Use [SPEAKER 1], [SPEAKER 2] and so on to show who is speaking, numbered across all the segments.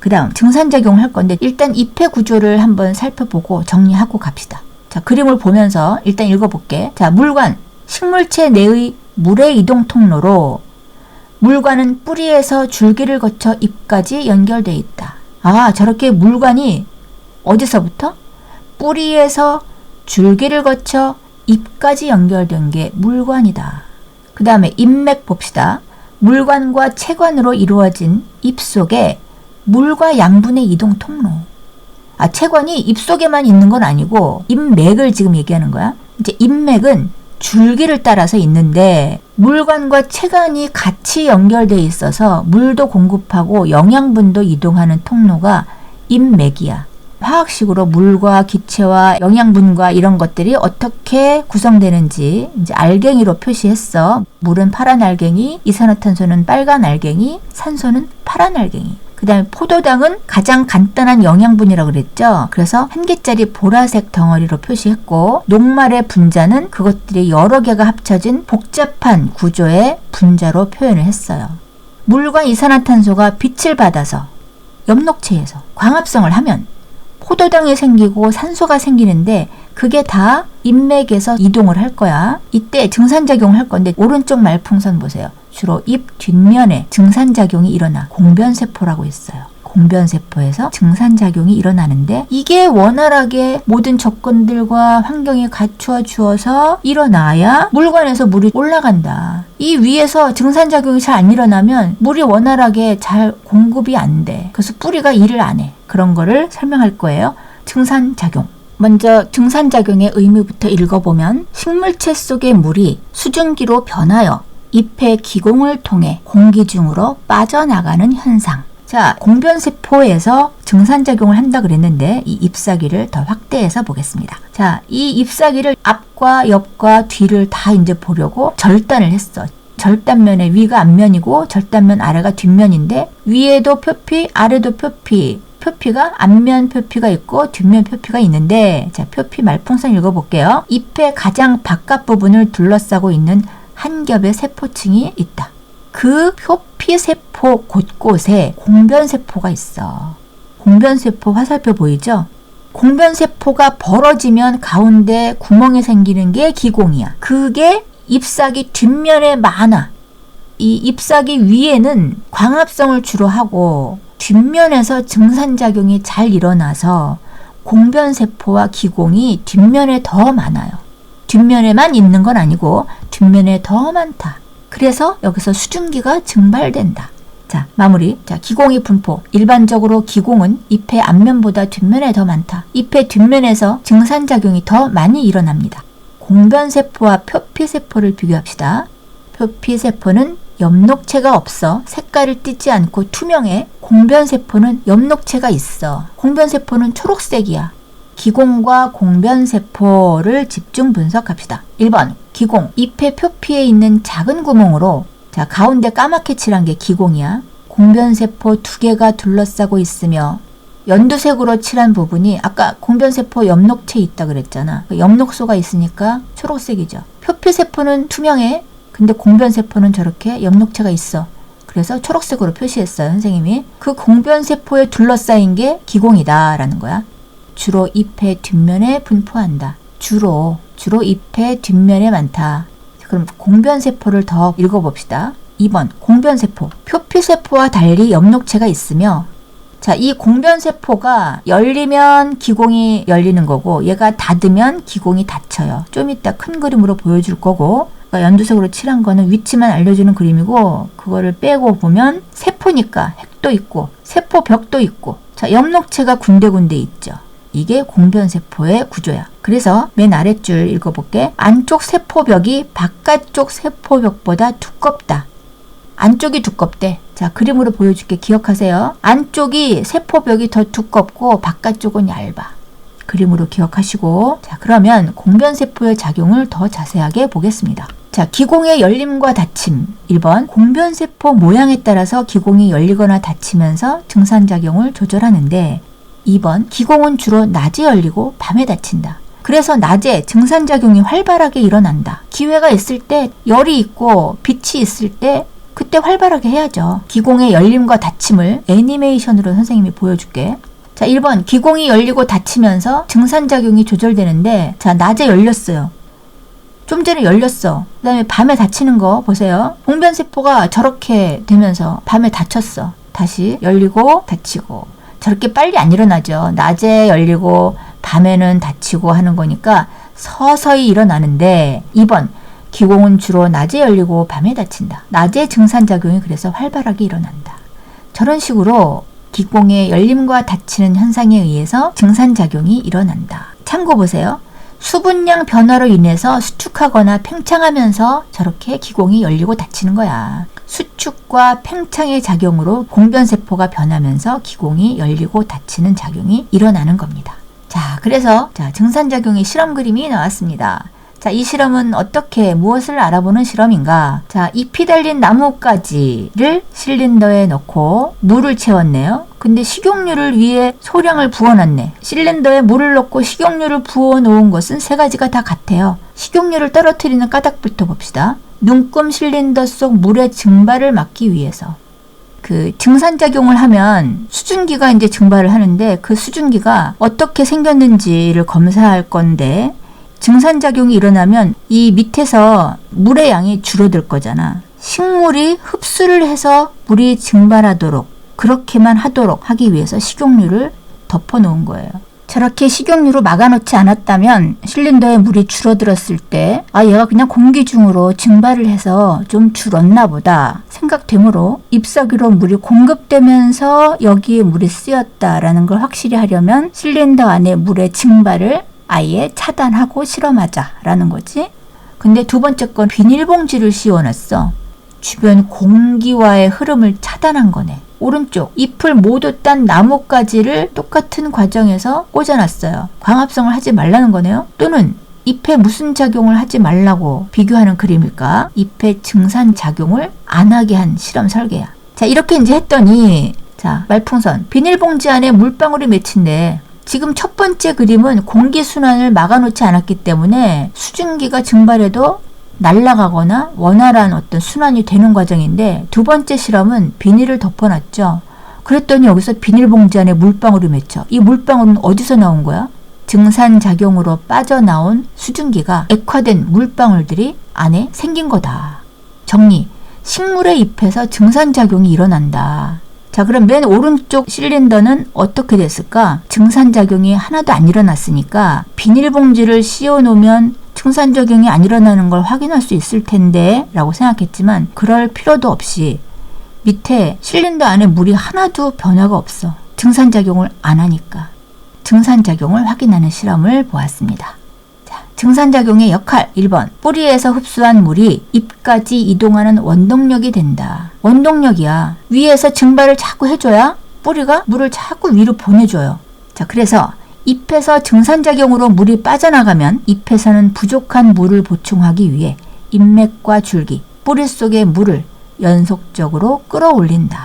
[SPEAKER 1] 그 다음 증산작용을 할 건데 일단 잎의 구조를 한번 살펴보고 정리하고 갑시다. 자, 그림을 보면서 일단 읽어볼게. 자, 물관, 식물체 내의 물의 이동 통로로 물관은 뿌리에서 줄기를 거쳐 잎까지 연결되어 있다. 아, 저렇게 물관이 어디서부터? 뿌리에서 줄기를 거쳐 잎까지 연결된 게 물관이다. 그 다음에 잎맥 봅시다. 물관과 채관으로 이루어진 잎 속에 물과 양분의 이동 통로. 아, 채관이 잎 속에만 있는 건 아니고 잎맥을 지금 얘기하는 거야. 이제 잎맥은 줄기를 따라서 있는데 물관과 채관이 같이 연결되어 있어서 물도 공급하고 영양분도 이동하는 통로가 잎맥이야. 화학식으로 물과 기체와 영양분과 이런 것들이 어떻게 구성되는지 이제 알갱이로 표시했어. 물은 파란 알갱이, 이산화탄소는 빨간 알갱이, 산소는 파란 알갱이. 그 다음에 포도당은 가장 간단한 영양분이라고 그랬죠. 그래서 한 개짜리 보라색 덩어리로 표시했고 녹말의 분자는 그것들이 여러 개가 합쳐진 복잡한 구조의 분자로 표현을 했어요. 물과 이산화탄소가 빛을 받아서 엽록체에서 광합성을 하면 포도당이 생기고 산소가 생기는데 그게 다 잎맥에서 이동을 할 거야. 이때 증산작용을 할 건데 오른쪽 말풍선 보세요. 주로 잎 뒷면에 증산작용이 일어나 공변세포라고 있어요. 공변세포에서 증산작용이 일어나는데 이게 원활하게 모든 조건들과 환경이 갖추어 주어서 일어나야 물관에서 물이 올라간다. 이 위에서 증산작용이 잘 안 일어나면 물이 원활하게 잘 공급이 안 돼. 그래서 뿌리가 일을 안 해. 그런 거를 설명할 거예요. 증산작용. 먼저 증산작용의 의미부터 읽어보면 식물체 속의 물이 수증기로 변하여 잎의 기공을 통해 공기 중으로 빠져나가는 현상. 자, 공변세포에서 증산작용을 한다 그랬는데 이 잎사귀를 더 확대해서 보겠습니다. 자, 이 잎사귀를 앞과 옆과 뒤를 다 이제 보려고 절단을 했어. 절단면의 위가 앞면이고 절단면 아래가 뒷면인데 위에도 표피, 아래도 표피. 표피가 앞면 표피가 있고 뒷면 표피가 있는데 자, 표피 말풍선 읽어볼게요. 잎의 가장 바깥 부분을 둘러싸고 있는 한 겹의 세포층이 있다. 그 표피세포 곳곳에 공변세포가 있어. 공변세포 화살표 보이죠? 공변세포가 벌어지면 가운데 구멍이 생기는 게 기공이야. 그게 잎사귀 뒷면에 많아. 이 잎사귀 위에는 광합성을 주로 하고 뒷면에서 증산작용이 잘 일어나서 공변세포와 기공이 뒷면에 더 많아요. 뒷면에만 있는 건 아니고 뒷면에 더 많다. 그래서 여기서 수증기가 증발된다. 자, 마무리. 자, 기공의 분포. 일반적으로 기공은 잎의 앞면보다 뒷면에 더 많다. 잎의 뒷면에서 증산작용이 더 많이 일어납니다. 공변세포와 표피세포를 비교합시다. 표피세포는 엽록체가 없어 색깔을 띠지 않고 투명해. 공변세포는 엽록체가 있어. 공변세포는 초록색이야. 기공과 공변세포를 집중 분석합시다. 1번 기공, 잎의 표피에 있는 작은 구멍으로 자, 가운데 까맣게 칠한 게 기공이야. 공변세포 2개가 둘러싸고 있으며 연두색으로 칠한 부분이 아까 공변세포 엽록체 있다 그랬잖아. 엽록소가 있으니까 초록색이죠. 표피세포는 투명해. 근데 공변세포는 저렇게 엽록체가 있어. 그래서 초록색으로 표시했어요, 선생님이. 그 공변세포에 둘러싸인 게 기공이다 라는 거야. 주로 잎의 뒷면에 분포한다. 주로 잎의 뒷면에 많다. 그럼 공변세포를 더 읽어봅시다. 2번 공변세포. 표피세포와 달리 엽록체가 있으며 자, 이 공변세포가 열리면 기공이 열리는 거고 얘가 닫으면 기공이 닫혀요. 좀 이따 큰 그림으로 보여줄 거고 연두색으로 칠한 거는 위치만 알려주는 그림이고 그거를 빼고 보면 세포니까 핵도 있고 세포벽도 있고 자, 엽록체가 군데군데 있죠. 이게 공변세포의 구조야. 그래서 맨 아랫줄 읽어볼게. 안쪽 세포벽이 바깥쪽 세포벽보다 두껍다. 안쪽이 두껍대. 자, 그림으로 보여줄게. 기억하세요. 안쪽이 세포벽이 더 두껍고 바깥쪽은 얇아. 그림으로 기억하시고 자, 그러면 공변세포의 작용을 더 자세하게 보겠습니다. 자, 기공의 열림과 닫힘. 1번 공변세포 모양에 따라서 기공이 열리거나 닫히면서 증산작용을 조절하는데 2번 기공은 주로 낮에 열리고 밤에 닫힌다. 그래서 낮에 증산작용이 활발하게 일어난다. 기회가 있을 때 열이 있고 빛이 있을 때 그때 활발하게 해야죠. 기공의 열림과 닫힘을 애니메이션으로 선생님이 보여줄게. 자, 1번 기공이 열리고 닫히면서 증산작용이 조절되는데, 자, 낮에 열렸어요. 좀 전에 열렸어. 그 다음에 밤에 닫히는 거 보세요. 봉변세포가 저렇게 되면서 밤에 닫혔어. 다시 열리고 닫히고. 저렇게 빨리 안 일어나죠. 낮에 열리고 밤에는 닫히고 하는 거니까 서서히 일어나는데, 2번 기공은 주로 낮에 열리고 밤에 닫힌다. 낮에 증산작용이 그래서 활발하게 일어난다. 저런 식으로 기공의 열림과 닫히는 현상에 의해서 증산작용이 일어난다. 참고 보세요. 수분량 변화로 인해서 수축하거나 팽창하면서 저렇게 기공이 열리고 닫히는 거야. 수축과 팽창의 작용으로 공변세포가 변하면서 기공이 열리고 닫히는 작용이 일어나는 겁니다. 자, 그래서 증산작용의 실험 그림이 나왔습니다. 자, 이 실험은 어떻게 무엇을 알아보는 실험인가? 자, 잎이 달린 나뭇가지를 실린더에 넣고 물을 채웠네요. 근데 식용유를 위에 소량을 부어놨네. 실린더에 물을 넣고 식용유를 부어놓은 것은 세 가지가 다 같아요. 식용유를 떨어뜨리는 까닭부터 봅시다. 눈금 실린더 속 물의 증발을 막기 위해서. 그 증산작용을 하면 수증기가 이제 증발을 하는데, 그 수증기가 어떻게 생겼는지를 검사할 건데, 증산작용이 일어나면 이 밑에서 물의 양이 줄어들 거잖아. 식물이 흡수를 해서 물이 증발하도록, 그렇게만 하도록 하기 위해서 식용유를 덮어 놓은 거예요. 저렇게 식용유로 막아놓지 않았다면 실린더에 물이 줄어들었을 때, 아, 얘가 그냥 공기 중으로 증발을 해서 좀 줄었나 보다 생각되므로 잎사귀로 물이 공급되면서 여기에 물이 쓰였다라는 걸 확실히 하려면 실린더 안에 물의 증발을 아예 차단하고 실험하자라는 거지. 근데 두 번째 건 비닐봉지를 씌워놨어. 주변 공기와의 흐름을 차단한 거네. 오른쪽 잎을 모두 딴 나뭇가지를 똑같은 과정에서 꽂아놨어요. 광합성을 하지 말라는 거네요. 또는 잎에 무슨 작용을 하지 말라고 비교하는 그림일까? 잎의 증산작용을 안 하게 한 실험 설계야. 자, 이렇게 이제 했더니, 자, 말풍선 비닐봉지 안에 물방울이 맺힌데, 지금 첫 번째 그림은 공기순환을 막아놓지 않았기 때문에 수증기가 증발해도 날아가거나 원활한 어떤 순환이 되는 과정인데, 두 번째 실험은 비닐을 덮어놨죠. 그랬더니 여기서 비닐봉지 안에 물방울이 맺혀. 이 물방울은 어디서 나온 거야? 증산작용으로 빠져나온 수증기가 액화된 물방울들이 안에 생긴 거다. 정리. 식물의 잎에서 증산작용이 일어난다. 자, 그럼 맨 오른쪽 실린더는 어떻게 됐을까? 증산작용이 하나도 안 일어났으니까 비닐봉지를 씌워놓으면 증산작용이 안 일어나는 걸 확인할 수 있을 텐데 라고 생각했지만, 그럴 필요도 없이 밑에 실린더 안에 물이 하나도 변화가 없어. 증산작용을 안 하니까. 증산작용을 확인하는 실험을 보았습니다. 증산작용의 역할 1번 뿌리에서 흡수한 물이 잎까지 이동하는 원동력이 된다. 원동력이야. 위에서 증발을 자꾸 해줘야 뿌리가 물을 자꾸 위로 보내줘요. 자, 그래서 잎에서 증산작용으로 물이 빠져나가면 잎에서는 부족한 물을 보충하기 위해 잎맥과 줄기, 뿌리 속의 물을 연속적으로 끌어올린다.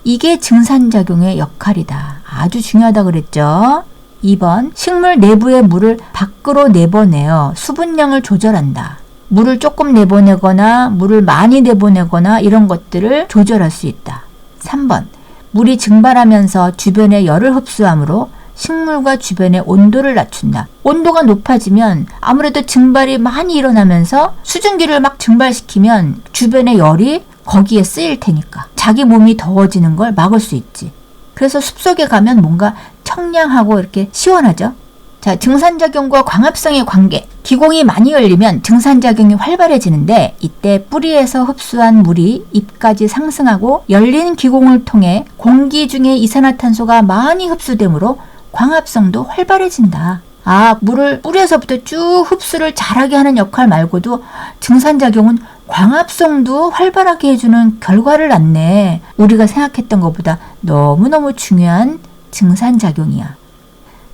[SPEAKER 1] 이게 증산작용의 역할이다. 아주 중요하다 그랬죠? 2번 식물 내부의 물을 밖으로 내보내어 수분량을 조절한다. 물을 조금 내보내거나 물을 많이 내보내거나 이런 것들을 조절할 수 있다. 3번 물이 증발하면서 주변에 열을 흡수하므로 식물과 주변의 온도를 낮춘다. 온도가 높아지면 아무래도 증발이 많이 일어나면서 수증기를 막 증발시키면 주변의 열이 거기에 쓰일 테니까 자기 몸이 더워지는 걸 막을 수 있지. 그래서 숲속에 가면 뭔가 청량하고 이렇게 시원하죠. 자, 증산작용과 광합성의 관계. 기공이 많이 열리면 증산작용이 활발해지는데, 이때 뿌리에서 흡수한 물이 잎까지 상승하고 열린 기공을 통해 공기 중에 이산화탄소가 많이 흡수되므로 광합성도 활발해진다. 아, 물을 뿌리에서부터 쭉 흡수를 잘하게 하는 역할 말고도 증산작용은 광합성도 활발하게 해주는 결과를 낳네. 우리가 생각했던 것보다 너무너무 중요한 증산작용이야.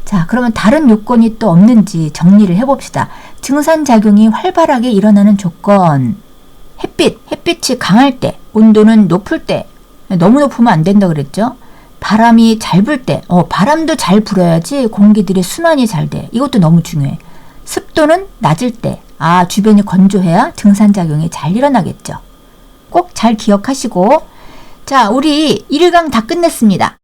[SPEAKER 1] 자, 그러면 다른 요건이 또 없는지 정리를 해봅시다. 증산작용이 활발하게 일어나는 조건. 햇빛이 강할 때, 온도는 높을 때, 너무 높으면 안 된다 그랬죠? 바람이 잘 불 때, 바람도 잘 불어야지 공기들의 순환이 잘 돼. 이것도 너무 중요해. 습도는 낮을 때, 주변이 건조해야 증산작용이 잘 일어나겠죠. 꼭 잘 기억하시고 자, 우리 1강 다 끝냈습니다.